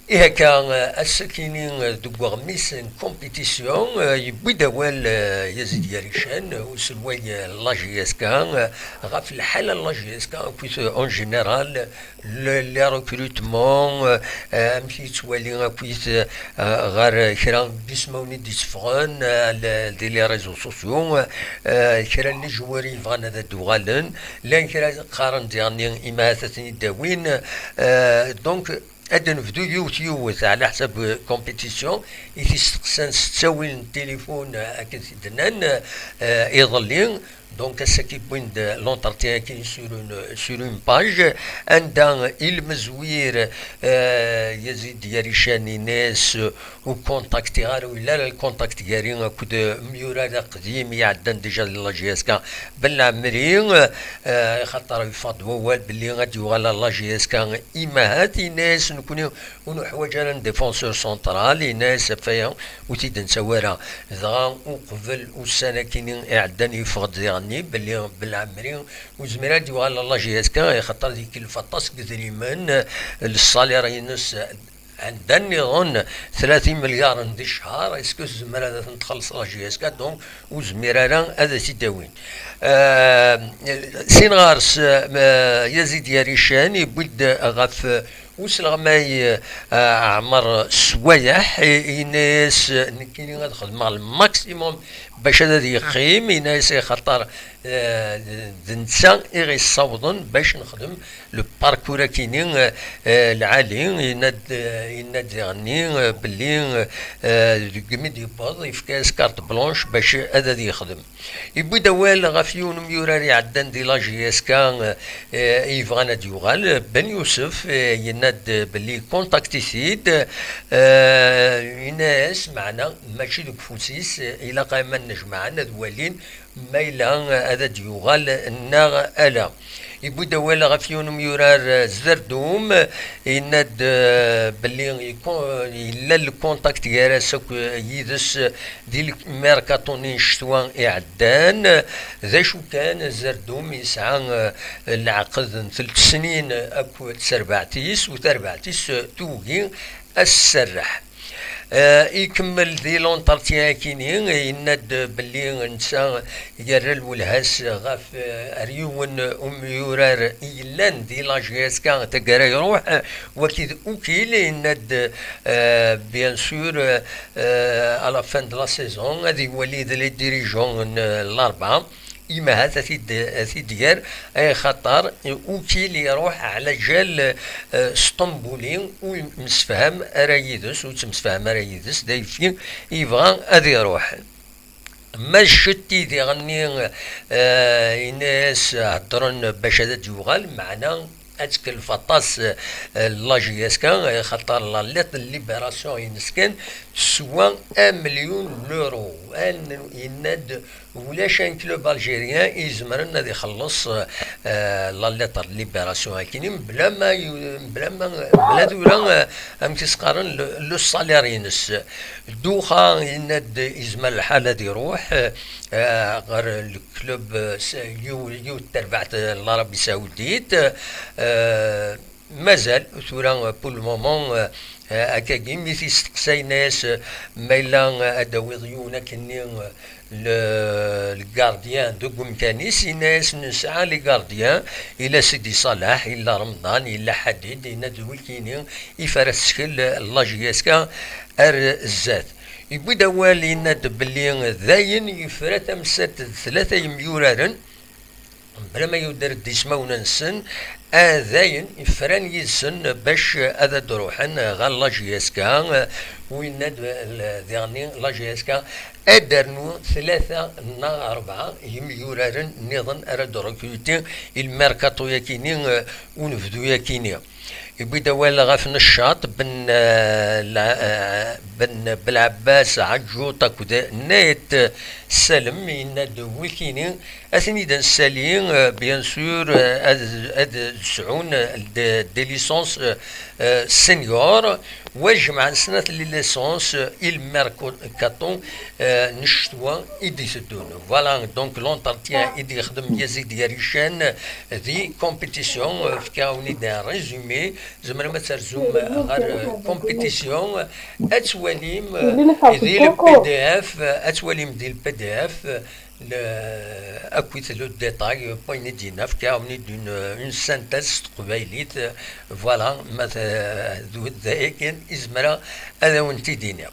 إيه كان السكينين دوغ ميسن كومبيتيسيون يبوي دوال يزيد يريشان وسلوي لاجي اس كان غاف الحالة لاجي اس كان كويس اون جينيرال لي ريكروتمون مشي توالي كويس غير كرا ديسموني ديسفرون دي لي ريزو سوسيو كرا لي جواري فغانا ذا دوغالن لان كرا قارن ديالني إما ثاني داوين دونك أدن فدو يوتيوث على حسب كومبيتيسيون يتستقسان ستاوين التليفون أكد دنان يظلين دونك ساكي بويند لونترتيان كاين سور اون باج عندها المزوير يزيد يريشاني ناس وكونتاكتي غار ولا الكونتاكت كاري كود ميورا قديم يعدن ديجا لاجياسكا بالعمرين خاطر يفضوا وال باللي غادي يوغالا لاجياسكا إما هاتي ناس نكونوا ونحوج على ديفونسور سونترال ناس فيا وتيد نسوارا ذا وقبل والسنه كاينين اعدان يفقد يعني باللي بالعمرين وزميرات يوغالا لاجياسكا خاطر ديك الفطاس كذريمان الصالير ينس عندنا نظن 30 مليار في الشهر اسكو الزميرة تخلص لاجياسكا دونك وزميرة هذا تداوين سينغارس يزيد يريشان يبد غف وسلغماي عمر سوايح يناس كاينين غادخل مع الماكسيموم باش هذا يقيم يناس خاطر نسا يصوضن باش نخدم لو باركور كاينين العالي يناد يغني باللي كميدي باض يفكاس كارت بلونش باش هذا يخدم يبدا دوال غافيون ميوراري عدان دي لاجياسكا يفغانا ديوغال بن يوسف يناد باللي كونتاكتيسيد يناس معنا ماشي دوك فوسيس الى قايما نجمعنا دوالين مايلا هذا ديوغال الناغ الا يبو دوال غافيون ميورار زردوم يناد باللي يكون الا الكونتاكت يراسك يدس ديال ميركاتوني شتوان اعدان ذا شو كان زردوم يسعى العقد 3 سنين اكو تسربعتيس وتربعتيس توغي السرح يكمل ذي لونترتيان كينين يناد باللي نسا يرل والهاس غاف ريون يورار يلان دي لاجياسكا تقرا يروح وكيد اوكيل يناد بيان سور على فان دو لا سيزون غادي يولي لي ديريجون الاربعه إما هذا في ديار أي خطر وكيل يروح على جال اسطنبولي ومسفهم أرايدس وتمسفهم أرايدس دايفين يبغى أذي يروح ما شتي ذي غني الناس هضرن باش هذا يوغال معنا اتك الفطاس لاجياسكا خاطر لا ليت ليبراسيون ينسكن سوا 1 مليون يورو يناد ولاش ان كلوب الجيريان يزمر ان يخلص لا ليتر ليبراسيون كاينين بلا دوله ام تسقارن لو سالير ينس دوخا يناد يزمر الحاله دي يروح غير الكلوب يو تربعت العربي السعوديت مازال ثورا بول مومون هكاكي ميثي ستقساي ناس مايلا اداوي ضيونا كني الكارديان دو كومكانيس ناس نسعى لي كارديان الى سيدي صلاح الى رمضان الى حديد ينادوي كيني يفرس شكل لاجياسكا الزاد يبدا دوال يناد باللي ذاين يفرات امسات 3 مليون بلا ما يدير ديسماونا نسن ذاين يفران يسن باش هذا دروحن غا لاجياسكا ويناد ذيغني لاجياسكا ادرنو 3 نا 4 مليون نظن اراد ركوتي الميركاتو ياكيني ونفدو ياكيني يبدا ولا غاف نشاط بن بالعباس عجوطه كدا نايت سلم يناد ويكيني اثني دان سالين بيان سور اد سعون دي ليسونس سينيور وجمع سنة لي ليسونس الميركاتون نشتوا إيدي سدون فوالا دونك لونترتيان إيدي يخدم يزيد يريشان ذي كومبيتيسيون في كاوني دا ريزومي زعما ما ترزم غير كومبيتيسيون اتواليم ذي البي دي اف اتواليم ذي البي دي اف اكويت لو ديتاي بوين دينا في كاوني دون اون سانتاز تقبايليت فوالا مثلا ذو ذاك ازمرا هذا وانت دينا